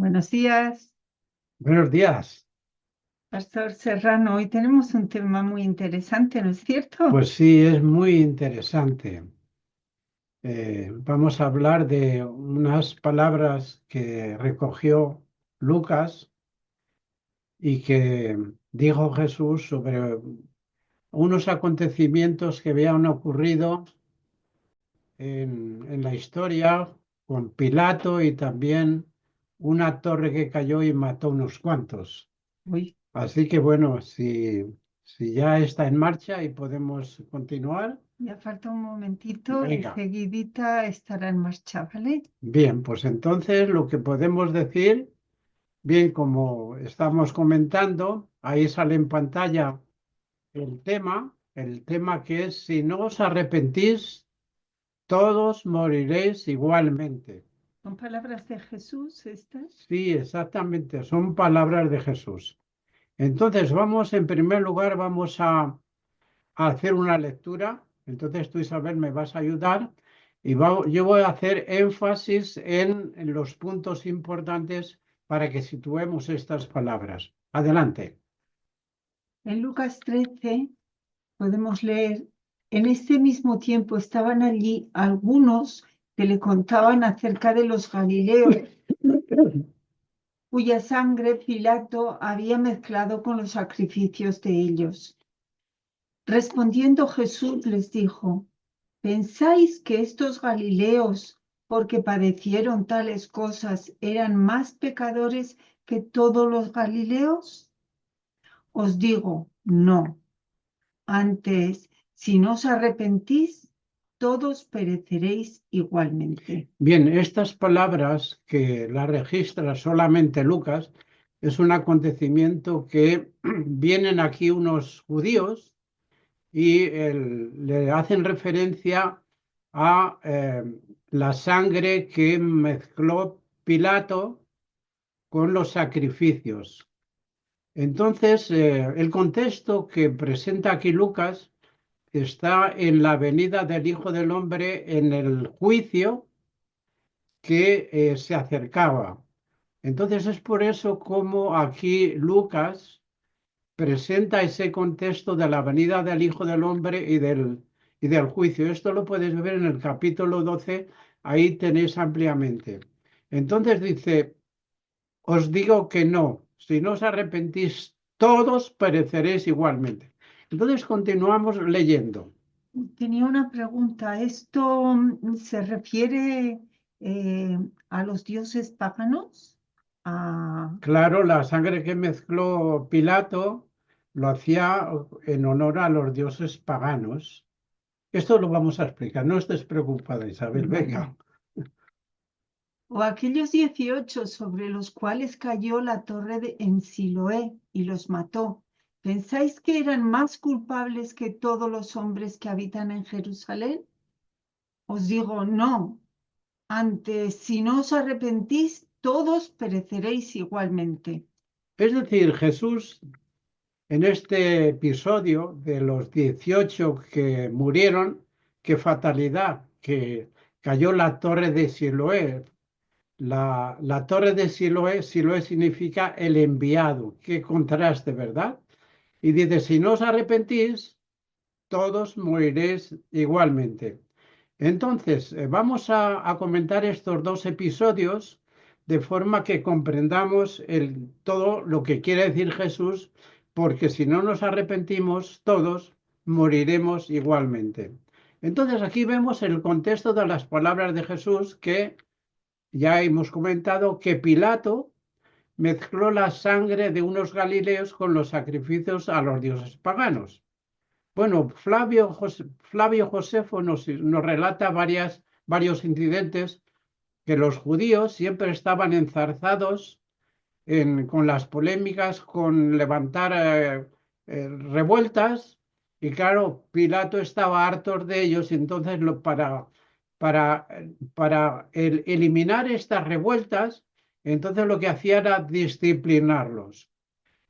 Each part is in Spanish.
Buenos días, Buenos días. Pastor Serrano. Hoy tenemos un tema muy interesante, ¿no es cierto? Pues sí, es muy interesante. Vamos a hablar de unas palabras que recogió Lucas y que dijo Jesús sobre unos acontecimientos que habían ocurrido en la historia con Pilato y también una torre que cayó y mató unos cuantos. Uy, Así que bueno, si ya está en marcha y podemos continuar. ya falta un momentito, Venga. enseguidita estará en marcha, ¿vale? Bien, pues entonces lo que podemos decir, bien, como estamos comentando, ahí sale en pantalla el tema que es, si no os arrepentís, todos moriréis igualmente. ¿Son palabras de Jesús estas? Sí, exactamente, son palabras de Jesús. Entonces en primer lugar, vamos a hacer una lectura. Entonces tú, Isabel, me vas a ayudar y yo voy a hacer énfasis en los puntos importantes para que situemos estas palabras. Adelante. En Lucas 13 podemos leer, en este mismo tiempo estaban allí algunos que le contaban acerca de los Galileos, cuya sangre Pilato había mezclado con los sacrificios de ellos. Respondiendo Jesús les dijo: ¿Pensáis que estos Galileos, porque padecieron tales cosas, eran más pecadores que todos los Galileos? Os digo, no. Antes, si no os arrepentís, todos pereceréis igualmente. Bien, estas palabras que las registra solamente Lucas es un acontecimiento que vienen aquí unos judíos y le hacen referencia a la sangre que mezcló Pilato con los sacrificios. Entonces, el contexto que presenta aquí Lucas está en la venida del Hijo del Hombre en el juicio que se acercaba. Entonces es por eso como aquí Lucas presenta ese contexto de la venida del Hijo del Hombre y del juicio. Esto lo puedes ver en el capítulo 12, ahí tenéis ampliamente. Entonces dice, os digo que no, si no os arrepentís, todos pereceréis igualmente. Entonces continuamos leyendo. Tenía una pregunta. ¿Esto se refiere a los dioses paganos? Ah, Claro, la sangre que mezcló Pilato lo hacía en honor a los dioses paganos. Esto lo vamos a explicar. No estés preocupada, Isabel. vale. Venga. O aquellos 18 sobre los cuales cayó la torre en Siloé y los mató. ¿Pensáis que eran más culpables que todos los hombres que habitan en Jerusalén? Os digo, no. Antes, si no os arrepentís, todos pereceréis igualmente. Es decir, Jesús, en este episodio de los 18 que murieron, qué fatalidad, que cayó la torre de Siloé. La torre de Siloé, Siloé significa el enviado. Qué contraste, ¿verdad? Y dice, si no os arrepentís, todos moriréis igualmente. Entonces, vamos a comentar estos dos episodios de forma que comprendamos todo lo que quiere decir Jesús, porque si no nos arrepentimos, todos moriremos igualmente. Entonces, aquí vemos el contexto de las palabras de Jesús que ya hemos comentado que Pilato mezcló la sangre de unos galileos con los sacrificios a los dioses paganos. Bueno, Flavio Josefo nos relata varios incidentes que los judíos siempre estaban enzarzados con las polémicas, con levantar revueltas, y claro, Pilato estaba harto de ellos, y entonces para, para eliminar estas revueltas, entonces lo que hacía era disciplinarlos.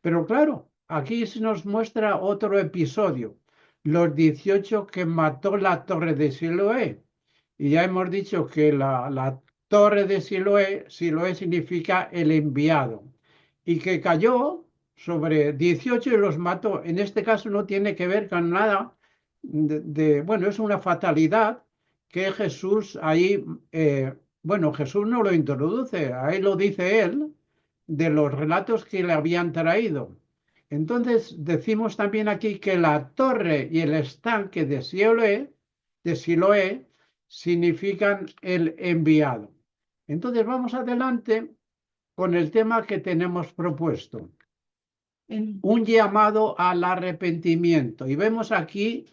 Pero claro, aquí se nos muestra otro episodio, los 18 que mató la torre de Siloé. Y ya hemos dicho que la torre de Siloé, Siloé significa el enviado, y que cayó sobre 18 y los mató. En este caso no tiene que ver con nada bueno, es una fatalidad que Jesús ahí, bueno, Jesús no lo introduce, ahí lo dice él, de los relatos que le habían traído. Entonces decimos también aquí que la torre y el estanque de Siloé significan el enviado. Entonces vamos adelante con el tema que tenemos propuesto, un llamado al arrepentimiento. Y vemos aquí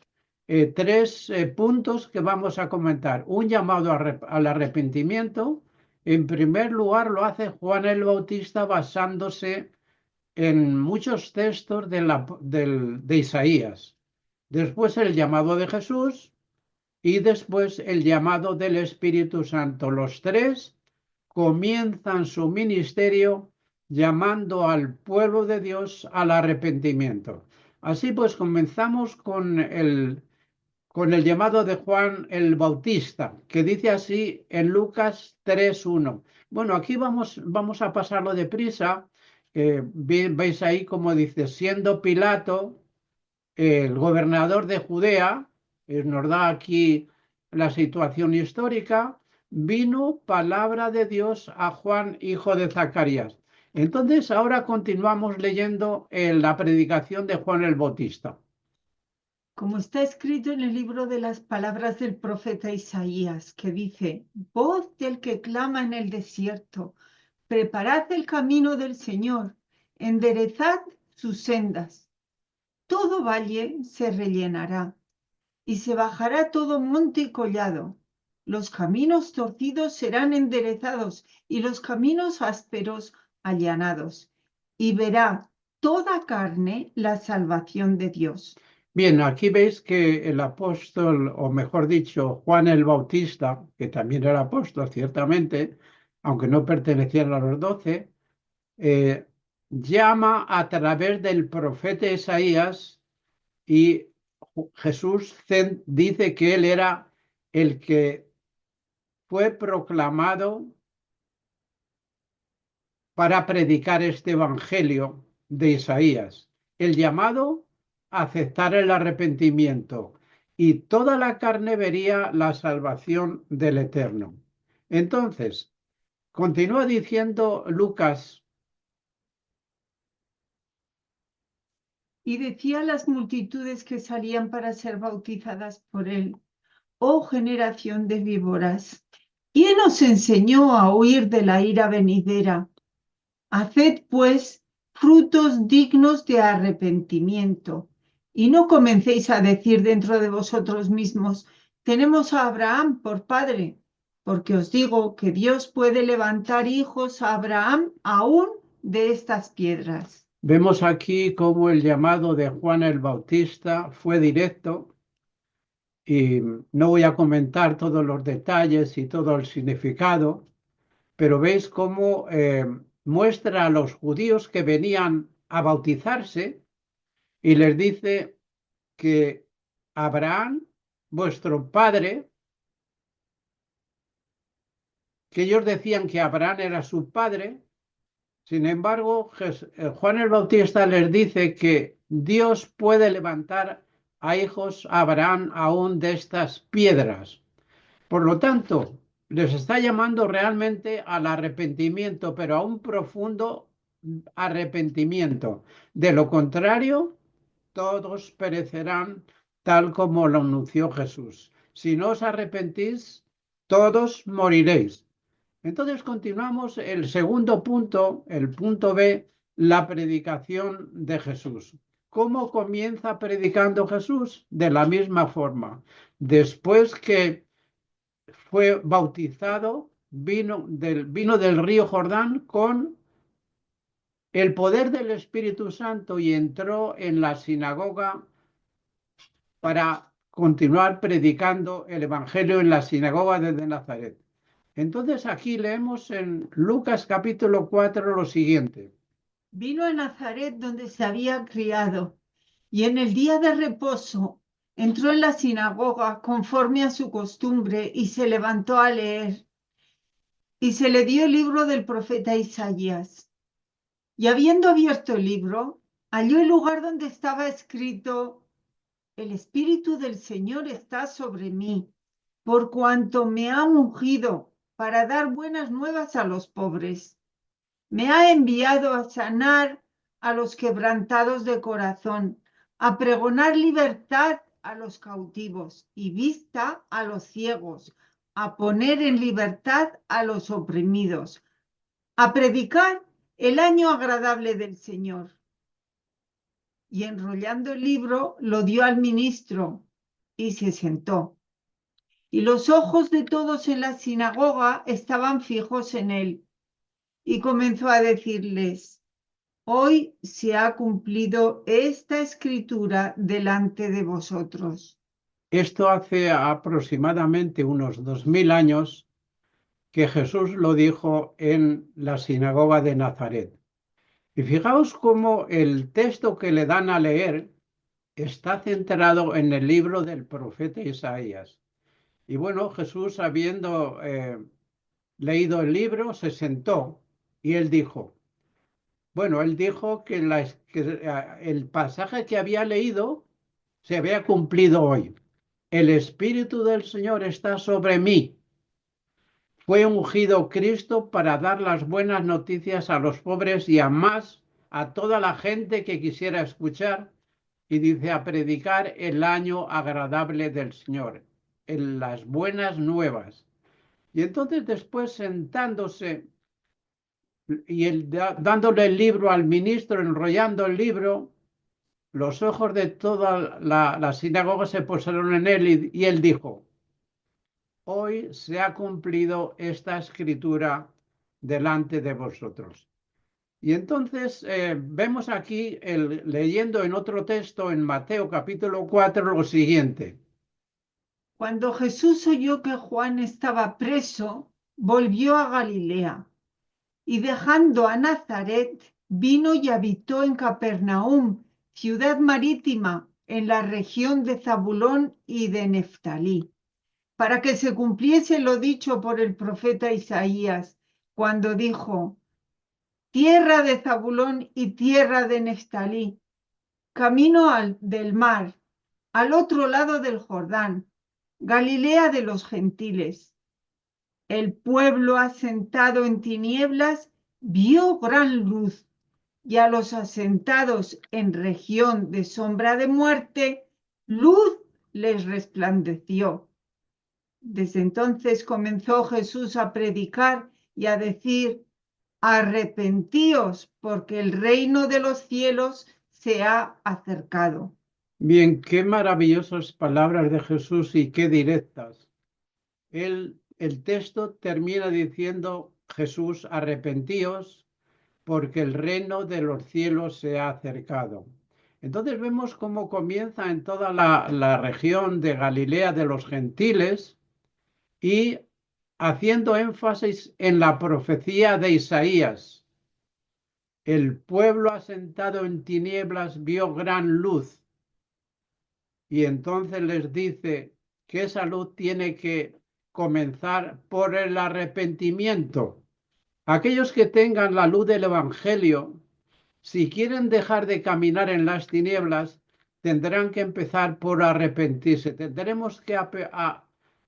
tres puntos que vamos a comentar. Un llamado al arrepentimiento. En primer lugar, lo hace Juan el Bautista basándose en muchos textos de Isaías. Después el llamado de Jesús y después el llamado del Espíritu Santo. Los tres comienzan su ministerio llamando al pueblo de Dios al arrepentimiento. Así pues, comenzamos con el llamado de Juan el Bautista, que dice así en Lucas 3:1. Bueno, aquí vamos a pasarlo deprisa. Veis ahí como dice, siendo Pilato el gobernador de Judea, nos da aquí la situación histórica, vino palabra de Dios a Juan, hijo de Zacarías. Entonces, ahora continuamos leyendo la predicación de Juan el Bautista. Como está escrito en el libro de las palabras del profeta Isaías, que dice, voz del que clama en el desierto, preparad el camino del Señor, enderezad sus sendas. Todo valle se rellenará y se bajará todo monte y collado. Los caminos torcidos serán enderezados y los caminos ásperos allanados. Y verá toda carne la salvación de Dios. Bien, aquí veis que el apóstol, o mejor dicho, Juan el Bautista, que también era apóstol, ciertamente, aunque no pertenecían a los 12, llama a través del profeta Isaías y Jesús dice que él era el que fue proclamado para predicar este evangelio de Isaías, el llamado a aceptar el arrepentimiento, y toda la carne vería la salvación del Eterno. Entonces, continúa diciendo Lucas. Y decía a las multitudes que salían para ser bautizadas por él, oh generación de víboras, ¿quién os enseñó a huir de la ira venidera? Haced, pues, frutos dignos de arrepentimiento, y no comencéis a decir dentro de vosotros mismos, tenemos a Abraham por padre, porque os digo que Dios puede levantar hijos a Abraham aún de estas piedras. Vemos aquí cómo el llamado de Juan el Bautista fue directo, y no voy a comentar todos los detalles y todo el significado, pero veis cómo muestra a los judíos que venían a bautizarse y les dice que Abraham, vuestro padre, que ellos decían que Abraham era su padre. Sin embargo, Juan el Bautista les dice que Dios puede levantar a hijos a Abraham aún de estas piedras. Por lo tanto, les está llamando realmente al arrepentimiento, pero a un profundo arrepentimiento. De lo contrario, todos perecerán tal como lo anunció Jesús. Si no os arrepentís, todos moriréis. Entonces continuamos el segundo punto, el punto B, la predicación de Jesús. ¿Cómo comienza predicando Jesús? De la misma forma. Después que fue bautizado, vino del río Jordán con el poder del Espíritu Santo y entró en la sinagoga para continuar predicando el Evangelio en la sinagoga de Nazaret. Entonces aquí leemos en Lucas capítulo 4 lo siguiente. Vino a Nazaret donde se había criado y en el día de reposo entró en la sinagoga conforme a su costumbre y se levantó a leer. y se le dio el libro del profeta Isaías. Y habiendo abierto el libro, halló el lugar donde estaba escrito: el Espíritu del Señor está sobre mí, por cuanto me ha ungido para dar buenas nuevas a los pobres. Me ha enviado a sanar a los quebrantados de corazón, a pregonar libertad a los cautivos y vista a los ciegos, a poner en libertad a los oprimidos, a predicar el año agradable del Señor. Y enrollando el libro, lo dio al ministro y se sentó. Y los ojos de todos en la sinagoga estaban fijos en él. Y comenzó a decirles: hoy se ha cumplido esta escritura delante de vosotros. Esto hace aproximadamente unos 2000 años que Jesús lo dijo en la sinagoga de Nazaret. Y fijaos cómo el texto que le dan a leer está centrado en el libro del profeta Isaías. Y bueno, Jesús, habiendo leído el libro, se sentó y él dijo, bueno, él dijo que, el pasaje que había leído se había cumplido hoy. El Espíritu del Señor está sobre mí. Fue ungido Cristo para dar las buenas noticias a los pobres y a más a toda la gente que quisiera escuchar. Y dice, a predicar el año agradable del Señor, en las buenas nuevas. Y entonces después sentándose y dándole el libro al ministro, enrollando el libro, los ojos de toda la sinagoga se posaron en él y él dijo, hoy se ha cumplido esta escritura delante de vosotros. Y entonces vemos aquí, leyendo en otro texto, en Mateo capítulo 4, lo siguiente. Cuando Jesús oyó que Juan estaba preso, volvió a Galilea y dejando a Nazaret, vino y habitó en Capernaum, ciudad marítima, en la región de Zabulón y de Neftalí, para que se cumpliese lo dicho por el profeta Isaías, cuando dijo: tierra de Zabulón y tierra de Neftalí, camino del mar, al otro lado del Jordán, Galilea de los gentiles. El pueblo asentado en tinieblas vio gran luz, y a los asentados en región de sombra de muerte, luz les resplandeció. Desde entonces comenzó Jesús a predicar y a decir: arrepentíos, porque el reino de los cielos se ha acercado. Bien, qué maravillosas palabras de Jesús y qué directas. El texto termina diciendo, Jesús, arrepentíos, porque el reino de los cielos se ha acercado. Entonces vemos cómo comienza en toda la región de Galilea de los gentiles y haciendo énfasis en la profecía de Isaías. El pueblo asentado en tinieblas vio gran luz. Y entonces les dice que esa luz tiene que comenzar por el arrepentimiento. Aquellos que tengan la luz del Evangelio, si quieren dejar de caminar en las tinieblas, tendrán que empezar por arrepentirse. Tendremos que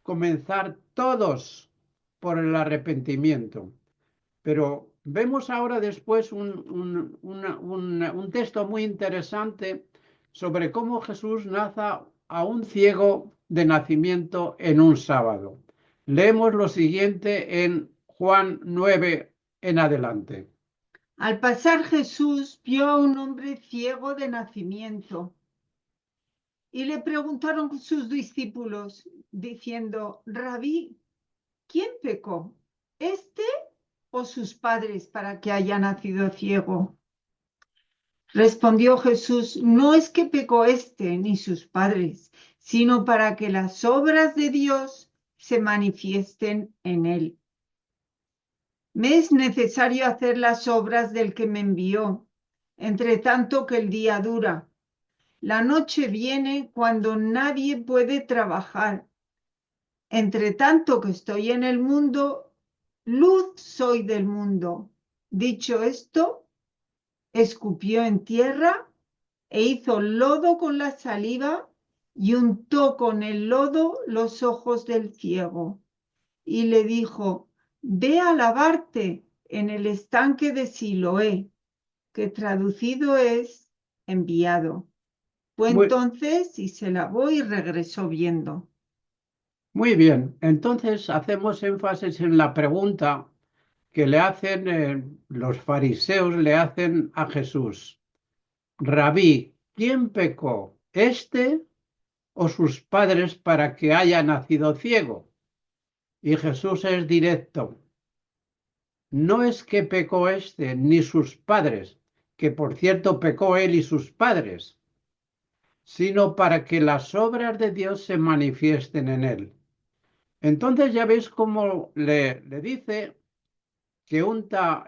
comenzar todos por el arrepentimiento. Pero vemos ahora después un texto muy interesante sobre cómo Jesús nace a un ciego de nacimiento en un sábado. Leemos lo siguiente en Juan 9 en adelante. Al pasar Jesús vio a un hombre ciego de nacimiento y le preguntaron sus discípulos, diciendo: Rabí, ¿quién pecó, este o sus padres, para que haya nacido ciego? Respondió Jesús: no es que pecó este ni sus padres, sino para que las obras de Dios se manifiesten en él. Me es necesario hacer las obras del que me envió, entre tanto que el día dura. La noche viene cuando nadie puede trabajar. Entre tanto que estoy en el mundo, luz soy del mundo. Dicho esto, escupió en tierra e hizo lodo con la saliva y untó con el lodo los ojos del ciego. Y le dijo, ve a lavarte en el estanque de Siloé, que traducido es enviado. Fue Muy, entonces y se lavó y regresó viendo. muy bien. Entonces hacemos énfasis en la pregunta que le hacen los fariseos, le hacen a Jesús. Rabí, ¿quién pecó? ¿Este o sus padres para que haya nacido ciego? Y Jesús es directo. No es que pecó este ni sus padres, que por cierto pecó él y sus padres, sino para que las obras de Dios se manifiesten en él. Entonces ya veis cómo le dice que unta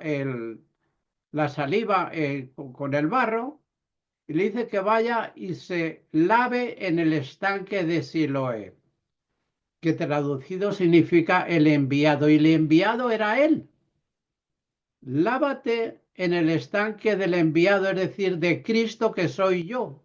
la saliva con el barro y le dice que vaya y se lave en el estanque de Siloé, que traducido significa el enviado, y el enviado era él. Lávate en el estanque del enviado, es decir, de Cristo que soy yo.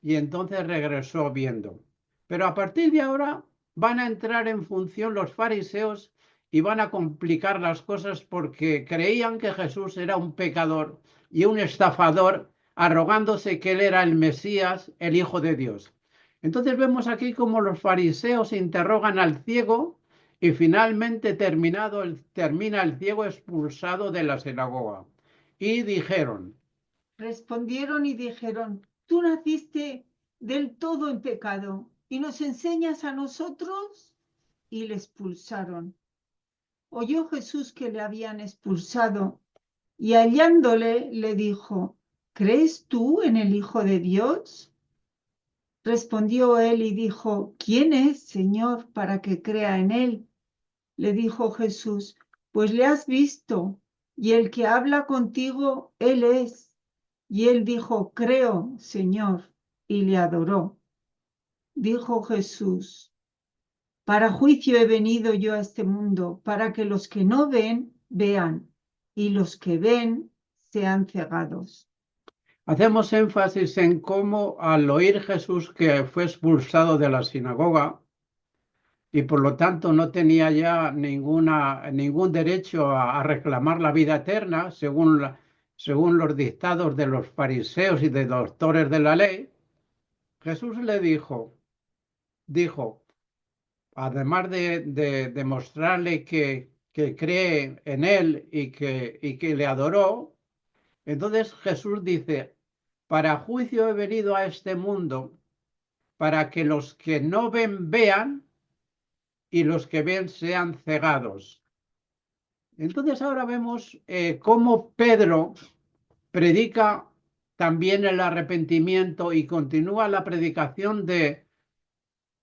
Y entonces regresó viendo. Pero a partir de ahora van a entrar en función los fariseos y van a complicar las cosas porque creían que Jesús era un pecador y un estafador, arrogándose que él era el Mesías, el Hijo de Dios. Entonces vemos aquí cómo los fariseos interrogan al ciego y finalmente termina el ciego expulsado de la sinagoga. Y dijeron, Respondieron y dijeron, tú naciste del todo en pecado y nos enseñas a nosotros. Y le expulsaron. Oyó Jesús que le habían expulsado y hallándole le dijo, ¿crees tú en el Hijo de Dios? Respondió él y dijo, ¿quién es, Señor, para que crea en él? Le dijo Jesús, pues le has visto, y el que habla contigo, él es. Y él dijo, creo, Señor, y le adoró. Dijo Jesús, para juicio he venido yo a este mundo, para que los que no ven, vean, y los que ven, sean cegados. hacemos énfasis en cómo al oír Jesús que fue expulsado de la sinagoga y por lo tanto no tenía ya ningún derecho a reclamar la vida eterna según los dictados de los fariseos y de los doctores de la ley, Jesús le dijo, además de demostrarle que cree en él y que le adoró, entonces Jesús dice, para juicio he venido a este mundo, para que los que no ven vean y los que ven sean cegados. Entonces ahora vemos cómo Pedro predica también el arrepentimiento y continúa la predicación de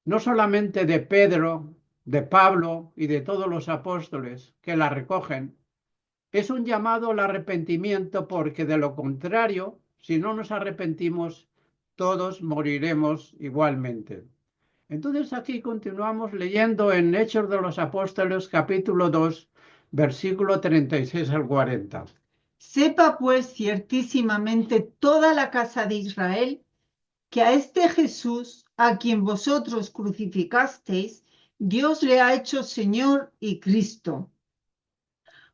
no solamente de Pedro, de Pablo y de todos los apóstoles que la recogen. Es un llamado al arrepentimiento porque de lo contrario, si no nos arrepentimos, todos moriremos igualmente. Entonces aquí continuamos leyendo en Hechos de los Apóstoles capítulo 2, versículo 36 al 40. Sepa pues ciertísimamente toda la casa de Israel que a este Jesús, a quien vosotros crucificasteis, Dios le ha hecho Señor y Cristo.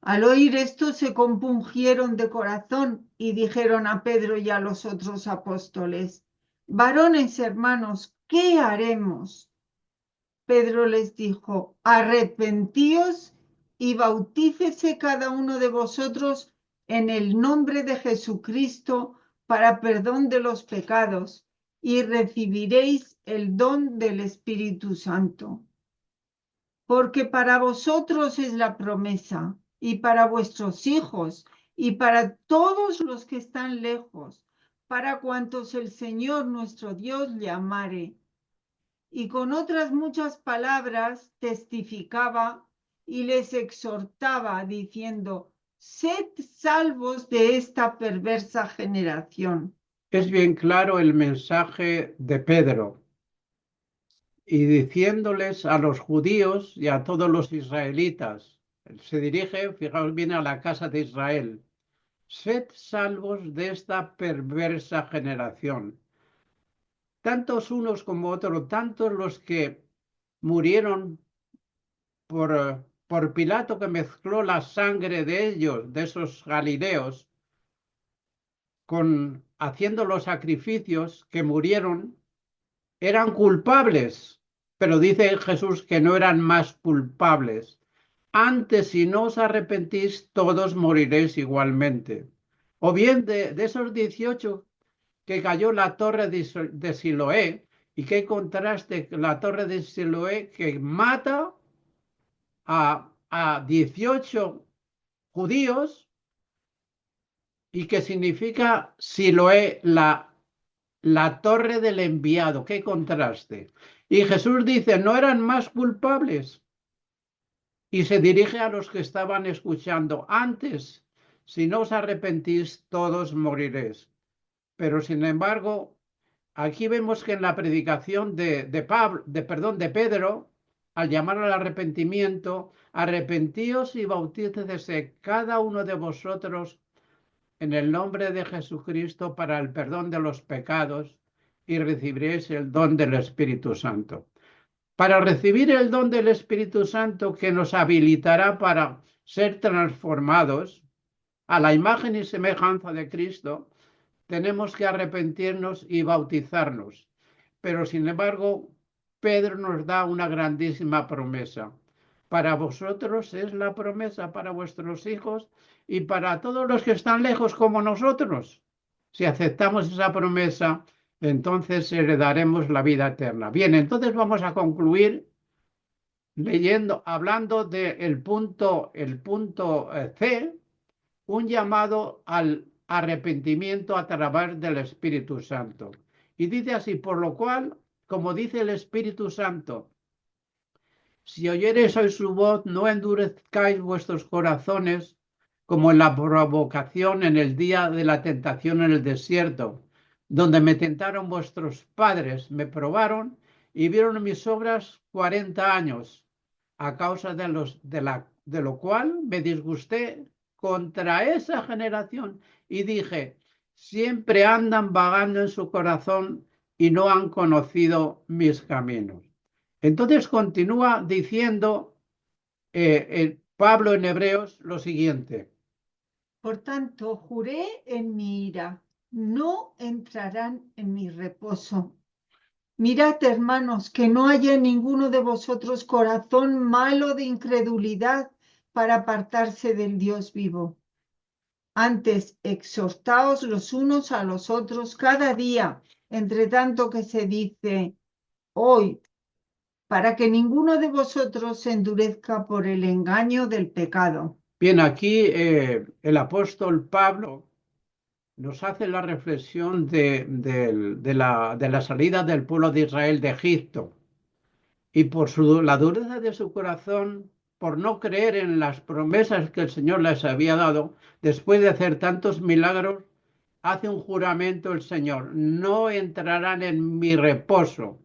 Al oír esto se compungieron de corazón y dijeron a Pedro y a los otros apóstoles, varones hermanos, ¿qué haremos? Pedro les dijo, arrepentíos y bautícese cada uno de vosotros en el nombre de Jesucristo para perdón de los pecados y recibiréis el don del Espíritu Santo. Porque para vosotros es la promesa y para vuestros hijos y para todos los que están lejos, para cuantos el Señor nuestro Dios llamare. Y con otras muchas palabras testificaba y les exhortaba diciendo, sed salvos de esta perversa generación. Es bien claro el mensaje de Pedro y diciéndoles a los judíos y a todos los israelitas, Se dirige, fijaos bien, a la casa de Israel. Sed salvos de esta perversa generación. Tantos unos como otros, tantos los que murieron por Pilato, que mezcló la sangre de ellos, de esos galileos, haciendo los sacrificios, que murieron, eran culpables, pero dice Jesús que no eran más culpables. Antes, si no os arrepentís, todos moriréis igualmente. O bien de esos 18 que cayó la torre de Siloé, y qué contraste la torre de Siloé que mata a 18 judíos y que significa Siloé, la torre del enviado. Qué contraste. Y Jesús dice, no eran más culpables. Y se dirige a los que estaban escuchando, antes, si no os arrepentís, todos moriréis. Pero sin embargo, aquí vemos que en la predicación de Pedro, al llamar al arrepentimiento, arrepentíos y bautícese cada uno de vosotros en el nombre de Jesucristo para el perdón de los pecados y recibiréis el don del Espíritu Santo. Para recibir el don del Espíritu Santo que nos habilitará para ser transformados a la imagen y semejanza de Cristo, tenemos que arrepentirnos y bautizarnos. Pero sin embargo, Pedro nos da una grandísima promesa. Para vosotros es la promesa, para vuestros hijos y para todos los que están lejos como nosotros. Si aceptamos esa promesa, entonces heredaremos la vida eterna. Bien, entonces vamos a concluir hablando del punto C, un llamado al arrepentimiento a través del Espíritu Santo. Y dice así, por lo cual, como dice el Espíritu Santo, si oyereis hoy su voz, no endurezcáis vuestros corazones como en la provocación en el día de la tentación en el desierto, donde me tentaron vuestros padres, me probaron y vieron mis obras 40 años, a causa de lo cual me disgusté contra esa generación y dije, siempre andan vagando en su corazón y no han conocido mis caminos. Entonces continúa diciendo Pablo en Hebreos lo siguiente. Por tanto, juré en mi ira, no entrarán en mi reposo. Mirad, hermanos, que no haya en ninguno de vosotros corazón malo de incredulidad para apartarse del Dios vivo. Antes, exhortaos los unos a los otros cada día, entre tanto que se dice hoy, para que ninguno de vosotros se endurezca por el engaño del pecado. Bien, aquí el apóstol Pablo nos hace la reflexión de la salida del pueblo de Israel de Egipto y por la dureza de su corazón, por no creer en las promesas que el Señor les había dado, después de hacer tantos milagros, hace un juramento el Señor, no entrarán en mi reposo.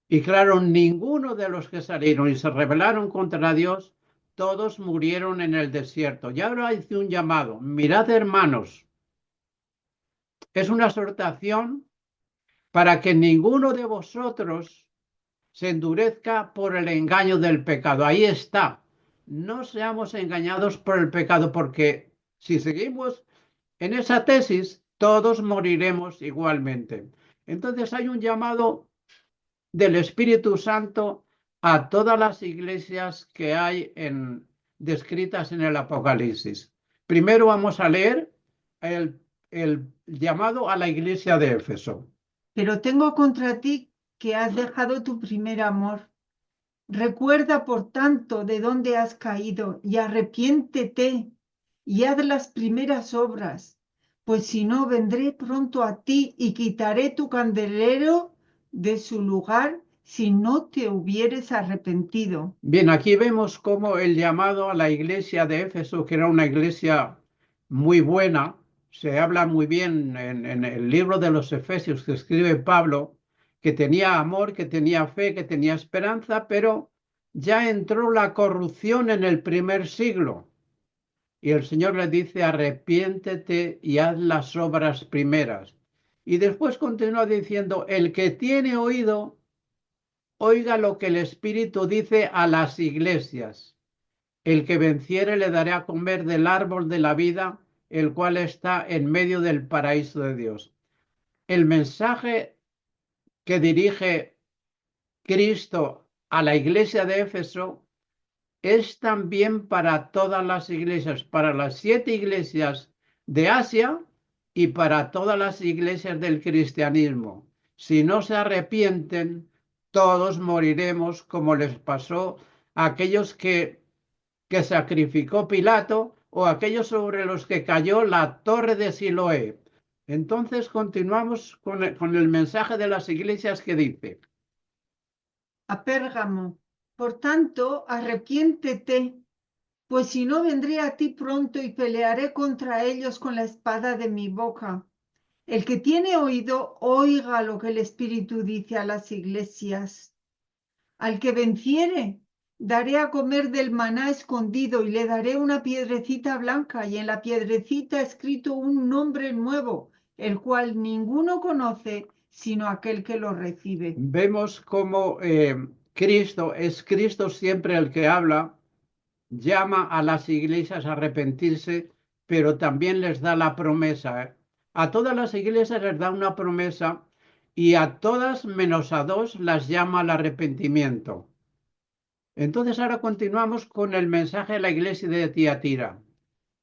Y claro, ninguno de los que salieron y se rebelaron contra Dios, todos murieron en el desierto. Y ahora hice un llamado, mirad hermanos, es una exhortación para que ninguno de vosotros se endurezca por el engaño del pecado. Ahí está. No seamos engañados por el pecado, porque si seguimos en esa tesis, todos moriremos igualmente. Entonces hay un llamado del Espíritu Santo a todas las iglesias que hay descritas en el Apocalipsis. Primero vamos a leer el llamado a la iglesia de Éfeso. Pero tengo contra ti que has dejado tu primer amor. Recuerda, por tanto, de dónde has caído y arrepiéntete y haz las primeras obras, pues si no, vendré pronto a ti y quitaré tu candelero de su lugar si no te hubieres arrepentido. Bien, aquí vemos cómo el llamado a la iglesia de Éfeso, que era una iglesia muy buena, se habla muy bien en el libro de los Efesios que escribe Pablo, que tenía amor, que tenía fe, que tenía esperanza, pero ya entró la corrupción en el primer siglo. Y el Señor le dice, arrepiéntete y haz las obras primeras. Y después continúa diciendo, el que tiene oído, oiga lo que el Espíritu dice a las iglesias. El que venciere le daré a comer del árbol de la vida, el cual está en medio del paraíso de Dios. El mensaje que dirige Cristo a la iglesia de Éfeso es también para todas las iglesias, para las 7 iglesias de Asia y para todas las iglesias del cristianismo. Si no se arrepienten, todos moriremos como les pasó a aquellos que sacrificó Pilato o aquellos sobre los que cayó la torre de Siloé. Entonces continuamos con el mensaje de las iglesias que dice, A Pérgamo, por tanto, arrepiéntete, pues si no vendré a ti pronto y pelearé contra ellos con la espada de mi boca. El que tiene oído, oiga lo que el Espíritu dice a las iglesias. Al que venciere, daré a comer del maná escondido y le daré una piedrecita blanca y en la piedrecita escrito un nombre nuevo, el cual ninguno conoce sino aquel que lo recibe. vemos cómo Cristo es Cristo siempre el que habla, llama a las iglesias a arrepentirse, pero también les da la promesa. A todas las iglesias les da una promesa y a todas menos a 2 las llama al arrepentimiento. Entonces ahora continuamos con el mensaje de la iglesia de Tiatira.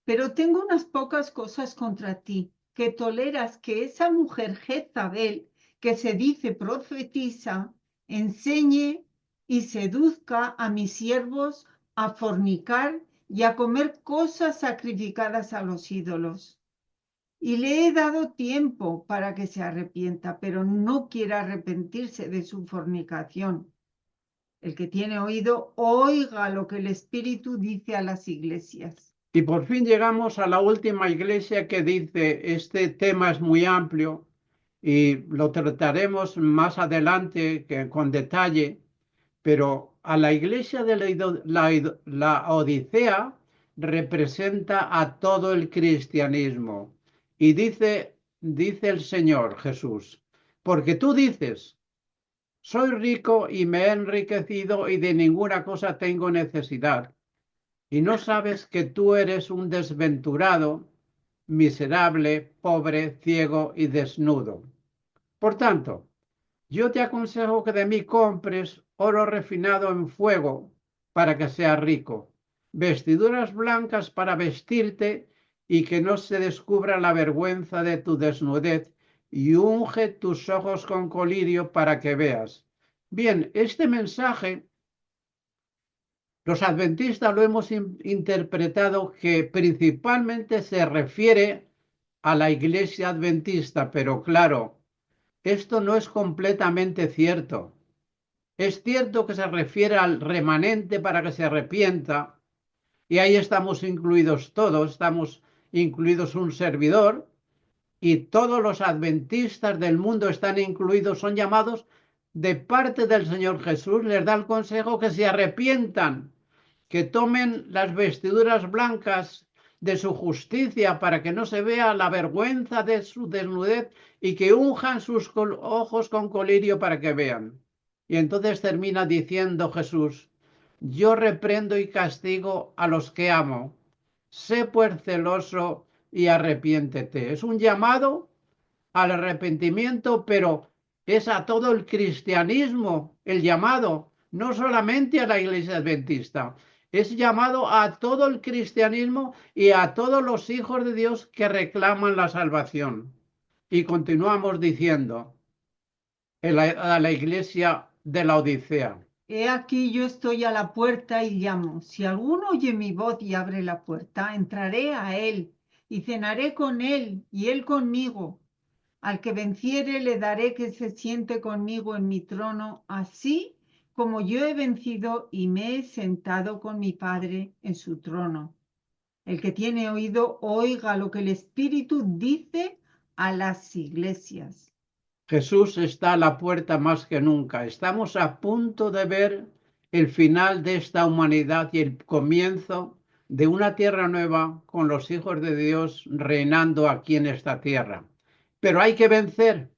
Pero tengo unas pocas cosas contra ti, que toleras que esa mujer Jezabel, que se dice profetiza, enseñe y seduzca a mis siervos a fornicar y a comer cosas sacrificadas a los ídolos. Y le he dado tiempo para que se arrepienta, pero no quiere arrepentirse de su fornicación. El que tiene oído, oiga lo que el Espíritu dice a las iglesias. Y por fin llegamos a la última iglesia que dice, este tema es muy amplio y lo trataremos más adelante con detalle, pero a la iglesia de la Odisea representa a todo el cristianismo. Y dice el Señor Jesús, porque tú dices, soy rico y me he enriquecido y de ninguna cosa tengo necesidad y no sabes que tú eres un desventurado, miserable, pobre, ciego y desnudo. Por tanto, yo te aconsejo que de mí compres oro refinado en fuego para que seas rico, vestiduras blancas para vestirte y que no se descubra la vergüenza de tu desnudez, y unge tus ojos con colirio para que veas. Bien, este mensaje los adventistas lo hemos interpretado que principalmente se refiere a la iglesia adventista, pero claro, esto no es completamente cierto. Es cierto que se refiere al remanente para que se arrepienta, y ahí estamos incluidos todos, estamos incluidos un servidor, y todos los adventistas del mundo están incluidos, son llamados de parte del Señor Jesús, les da el consejo que se arrepientan, que tomen las vestiduras blancas de su justicia para que no se vea la vergüenza de su desnudez y que unjan sus ojos con colirio para que vean. Y entonces termina diciendo Jesús, yo reprendo y castigo a los que amo. Sé pues celoso y arrepiéntete. Es un llamado al arrepentimiento, pero es a todo el cristianismo el llamado, no solamente a la iglesia adventista. Es llamado a todo el cristianismo y a todos los hijos de Dios que reclaman la salvación. Y continuamos diciendo a la iglesia de la Odisea. He aquí yo estoy a la puerta y llamo. Si alguno oye mi voz y abre la puerta, entraré a él y cenaré con él y él conmigo. Al que venciere le daré que se siente conmigo en mi trono, así como yo he vencido y me he sentado con mi Padre en su trono. El que tiene oído, oiga lo que el Espíritu dice a las iglesias. Jesús está a la puerta más que nunca. Estamos a punto de ver el final de esta humanidad y el comienzo de una tierra nueva con los hijos de Dios reinando aquí en esta tierra. Pero hay que vencer.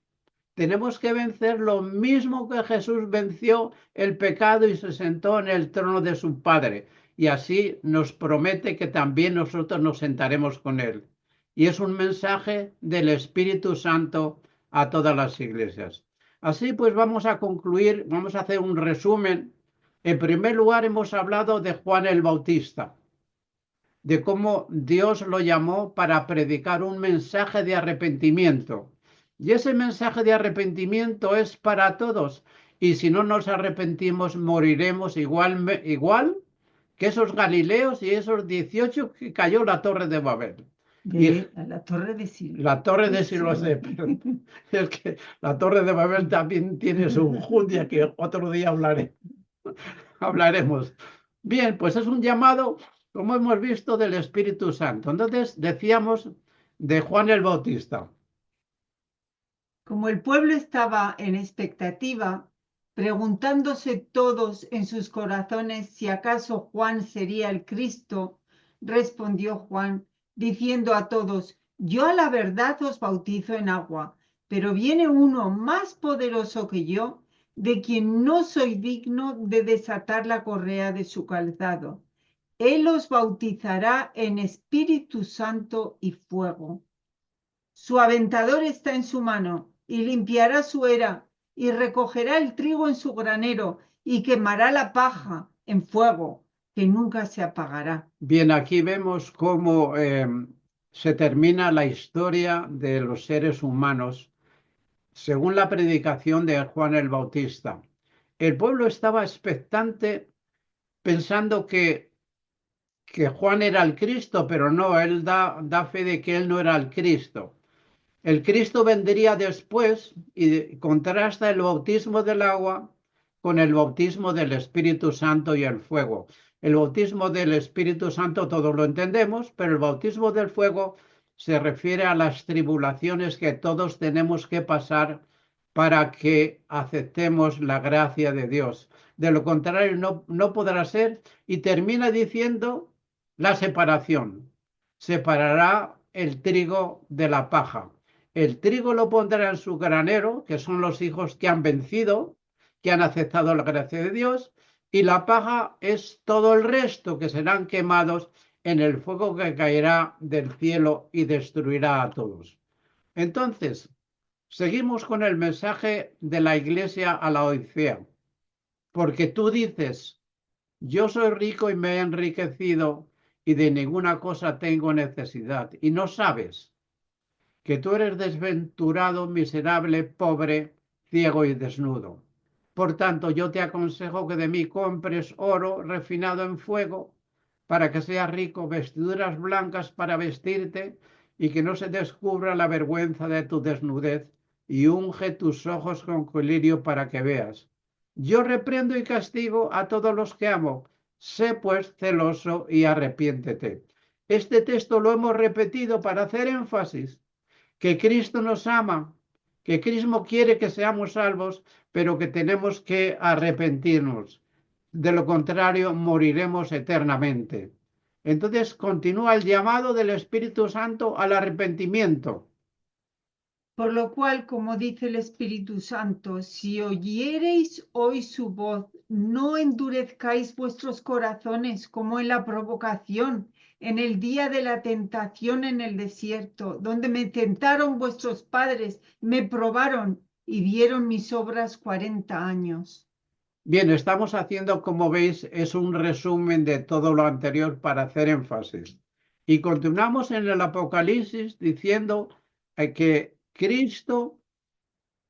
Tenemos que vencer lo mismo que Jesús venció el pecado y se sentó en el trono de su Padre. Y así nos promete que también nosotros nos sentaremos con Él. Y es un mensaje del Espíritu Santo a todas las iglesias. Así pues vamos a concluir, vamos a hacer un resumen. En primer lugar hemos hablado de Juan el Bautista, de cómo Dios lo llamó para predicar un mensaje de arrepentimiento. Y ese mensaje de arrepentimiento es para todos. Y si no nos arrepentimos, moriremos igual que esos galileos y esos 18 que cayó la torre de Babel. Y La torre de Siloé. la torre de Siloé, pero es que la torre de Babel también tiene su enjundia que otro día hablaremos. Bien, pues es un llamado, como hemos visto, del Espíritu Santo. Entonces decíamos de Juan el Bautista. Como el pueblo estaba en expectativa, preguntándose todos en sus corazones si acaso Juan sería el Cristo, respondió Juan, diciendo a todos, yo a la verdad os bautizo en agua, pero viene uno más poderoso que yo, de quien no soy digno de desatar la correa de su calzado. Él os bautizará en Espíritu Santo y fuego. Su aventador está en su mano, y limpiará su era, y recogerá el trigo en su granero, y quemará la paja en fuego, que nunca se apagará. Bien, aquí vemos cómo se termina la historia de los seres humanos según la predicación de Juan el Bautista. El pueblo estaba expectante pensando que Juan era el Cristo, pero no, él da fe de que él no era el Cristo. El Cristo vendría después y contrasta el bautismo del agua con el bautismo del Espíritu Santo y el fuego. El bautismo del Espíritu Santo todos lo entendemos, pero el bautismo del fuego se refiere a las tribulaciones que todos tenemos que pasar para que aceptemos la gracia de Dios. De lo contrario, no podrá ser. Y termina diciendo la separación. Separará el trigo de la paja. El trigo lo pondrá en su granero, que son los hijos que han vencido, que han aceptado la gracia de Dios, y la paja es todo el resto que serán quemados en el fuego que caerá del cielo y destruirá a todos. Entonces, seguimos con el mensaje de la iglesia a la Odisea, porque tú dices, yo soy rico y me he enriquecido y de ninguna cosa tengo necesidad, y no sabes que tú eres desventurado, miserable, pobre, ciego y desnudo. Por tanto, yo te aconsejo que de mí compres oro refinado en fuego, para que seas rico, vestiduras blancas para vestirte, y que no se descubra la vergüenza de tu desnudez, y unge tus ojos con colirio para que veas. Yo reprendo y castigo a todos los que amo. Sé pues celoso y arrepiéntete. Este texto lo hemos repetido para hacer énfasis que Cristo nos ama, que Cristo quiere que seamos salvos, pero que tenemos que arrepentirnos. De lo contrario, moriremos eternamente. Entonces continúa el llamado del Espíritu Santo al arrepentimiento. Por lo cual, como dice el Espíritu Santo, si oyereis hoy su voz, no endurezcáis vuestros corazones como en la provocación, en el día de la tentación en el desierto, donde me tentaron vuestros padres, me probaron y vieron mis obras 40 años. Bien, estamos haciendo, como veis, es un resumen de todo lo anterior para hacer énfasis. Y continuamos en el Apocalipsis diciendo que Cristo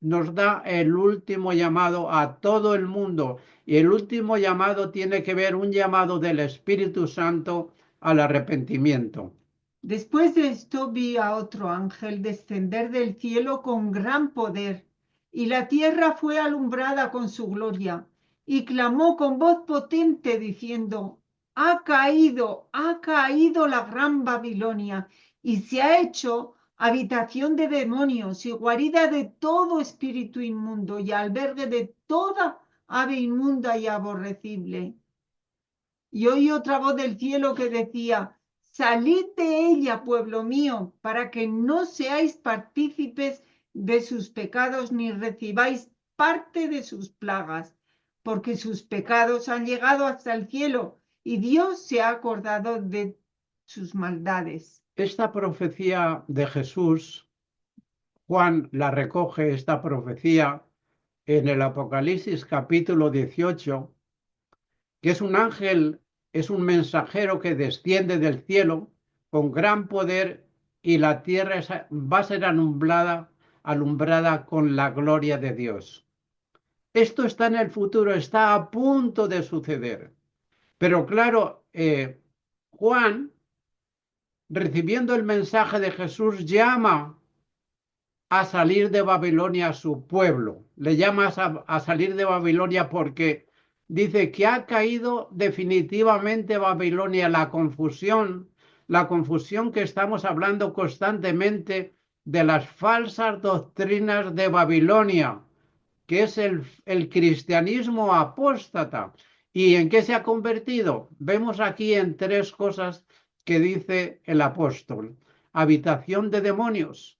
nos da el último llamado a todo el mundo. Y el último llamado tiene que ver un llamado del Espíritu Santo al arrepentimiento. Después de esto vi a otro ángel descender del cielo con gran poder, y la tierra fue alumbrada con su gloria, y clamó con voz potente diciendo, ha caído la gran Babilonia, y se ha hecho habitación de demonios y guarida de todo espíritu inmundo y albergue de toda ave inmunda y aborrecible. Y oí otra voz del cielo que decía, salid de ella, pueblo mío, para que no seáis partícipes de sus pecados ni recibáis parte de sus plagas, porque sus pecados han llegado hasta el cielo y Dios se ha acordado de sus maldades. Esta profecía de Jesús, Juan la recoge, esta profecía, en el Apocalipsis capítulo 18, que es un ángel, es un mensajero que desciende del cielo con gran poder y la tierra va a ser alumbrada con la gloria de Dios. Esto está en el futuro, está a punto de suceder. Pero claro, Juan, recibiendo el mensaje de Jesús, llama a salir de Babilonia a su pueblo. Le llama a salir de Babilonia porque dice que ha caído definitivamente Babilonia, la confusión que estamos hablando constantemente de las falsas doctrinas de Babilonia, que es el cristianismo apóstata. ¿Y en qué se ha convertido? Vemos aquí en tres cosas que dice el apóstol. Habitación de demonios,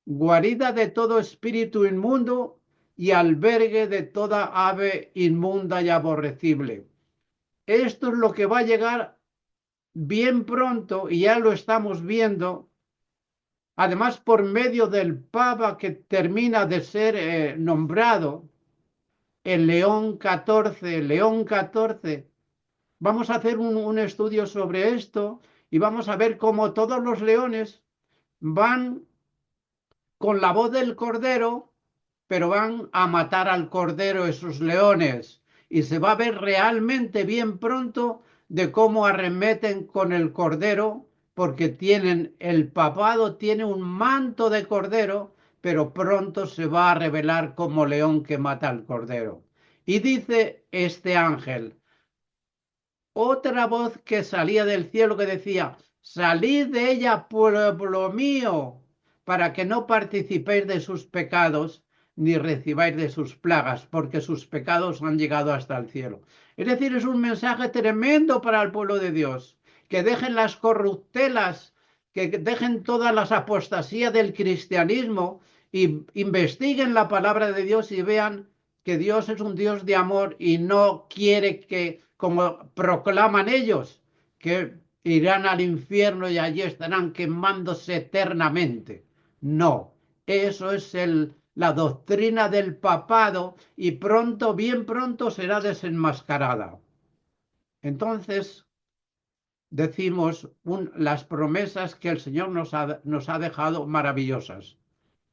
guarida de todo espíritu inmundo y albergue de toda ave inmunda y aborrecible. Esto es lo que va a llegar bien pronto y ya lo estamos viendo. Además, por medio del Papa que termina de ser nombrado, el León XIV. Vamos a hacer un estudio sobre esto y vamos a ver cómo todos los leones van con la voz del cordero, pero van a matar al cordero esos leones. Y se va a ver realmente bien pronto de cómo arremeten con el cordero, porque el papado tiene un manto de cordero, pero pronto se va a revelar como león que mata al cordero. Y dice este ángel, otra voz que salía del cielo que decía, salid de ella, pueblo mío, para que no participéis de sus pecados ni recibáis de sus plagas, porque sus pecados han llegado hasta el cielo. Es decir, es un mensaje tremendo para el pueblo de Dios, que dejen las corruptelas, que dejen todas las apostasías del cristianismo y investiguen la palabra de Dios y vean que Dios es un Dios de amor y no quiere que, como proclaman ellos, que irán al infierno y allí estarán quemándose eternamente. No, eso es la doctrina del papado y pronto, bien pronto será desenmascarada. Entonces, decimos las promesas que el Señor nos ha dejado maravillosas.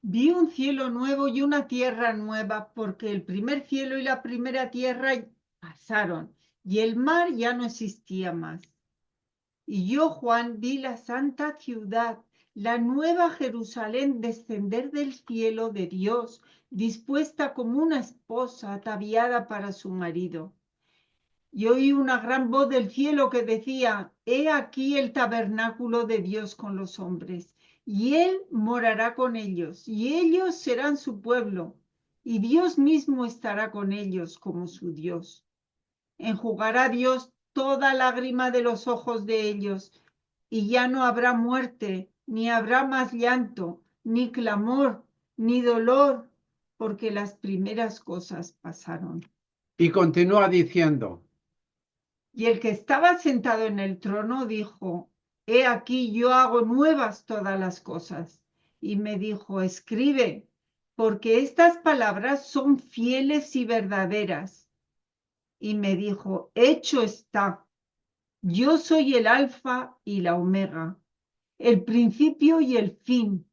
Vi un cielo nuevo y una tierra nueva, porque el primer cielo y la primera tierra pasaron, y el mar ya no existía más. Y yo, Juan, vi la santa ciudad, la nueva Jerusalén, descender del cielo de Dios, dispuesta como una esposa ataviada para su marido. Y oí una gran voz del cielo que decía, he aquí el tabernáculo de Dios con los hombres, y él morará con ellos, y ellos serán su pueblo, y Dios mismo estará con ellos como su Dios. Enjugará Dios toda lágrima de los ojos de ellos, y ya no habrá muerte, ni habrá más llanto, ni clamor, ni dolor, porque las primeras cosas pasaron. Y continúa diciendo, Y el que estaba sentado en el trono dijo, he aquí yo hago nuevas todas las cosas. Y me dijo, escribe, porque estas palabras son fieles y verdaderas. Y me dijo, hecho está, yo soy el alfa y la omega, el principio y el fin.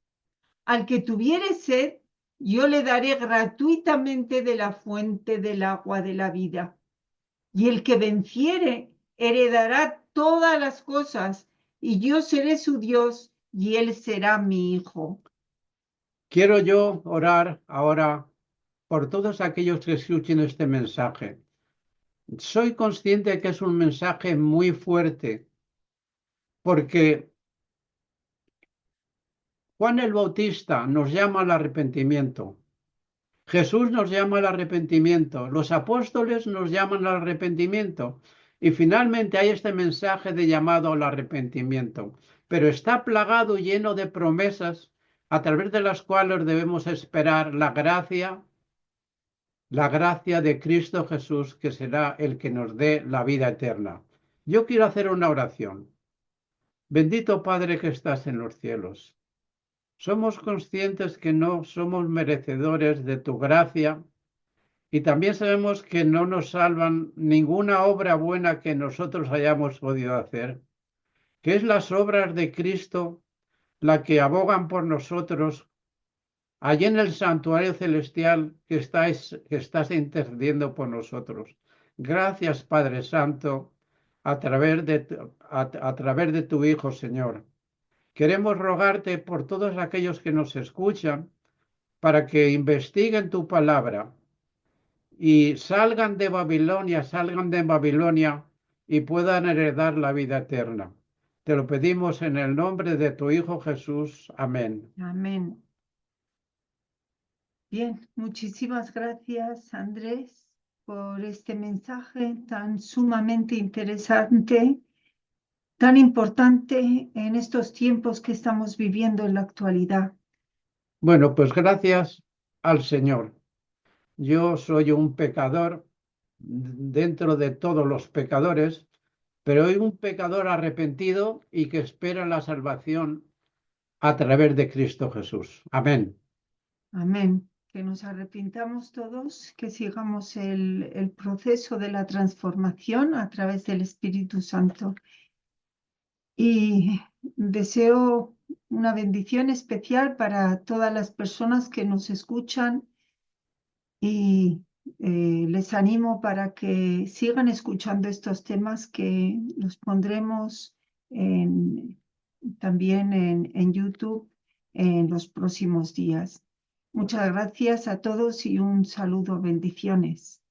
Al que tuviere sed, yo le daré gratuitamente de la fuente del agua de la vida. Y el que venciere heredará todas las cosas, y yo seré su Dios, y él será mi hijo. quiero yo orar ahora por todos aquellos que escuchen este mensaje. Soy consciente que es un mensaje muy fuerte, porque Juan el Bautista nos llama al arrepentimiento. Jesús nos llama al arrepentimiento, los apóstoles nos llaman al arrepentimiento y finalmente hay este mensaje de llamado al arrepentimiento, pero está plagado y lleno de promesas a través de las cuales debemos esperar la gracia de Cristo Jesús, que será el que nos dé la vida eterna. Yo quiero hacer una oración. Bendito Padre que estás en los cielos. Somos conscientes que no somos merecedores de tu gracia y también sabemos que no nos salvan ninguna obra buena que nosotros hayamos podido hacer, que es las obras de Cristo la que abogan por nosotros allí en el santuario celestial que estás intercediendo por nosotros. Gracias, Padre Santo, a través de tu Hijo, Señor. Queremos rogarte por todos aquellos que nos escuchan para que investiguen tu palabra y salgan de Babilonia y puedan heredar la vida eterna. Te lo pedimos en el nombre de tu Hijo Jesús. Amén. Amén. Bien, muchísimas gracias, Andrés, por este mensaje tan sumamente interesante, tan importante en estos tiempos que estamos viviendo en la actualidad. Bueno, pues gracias al Señor. Yo soy un pecador dentro de todos los pecadores, pero soy un pecador arrepentido y que espera la salvación a través de Cristo Jesús. Amén. Amén. Que nos arrepintamos todos, que sigamos el proceso de la transformación a través del Espíritu Santo. Y deseo una bendición especial para todas las personas que nos escuchan y les animo para que sigan escuchando estos temas que los pondremos también en YouTube en los próximos días. Muchas gracias a todos y un saludo, bendiciones.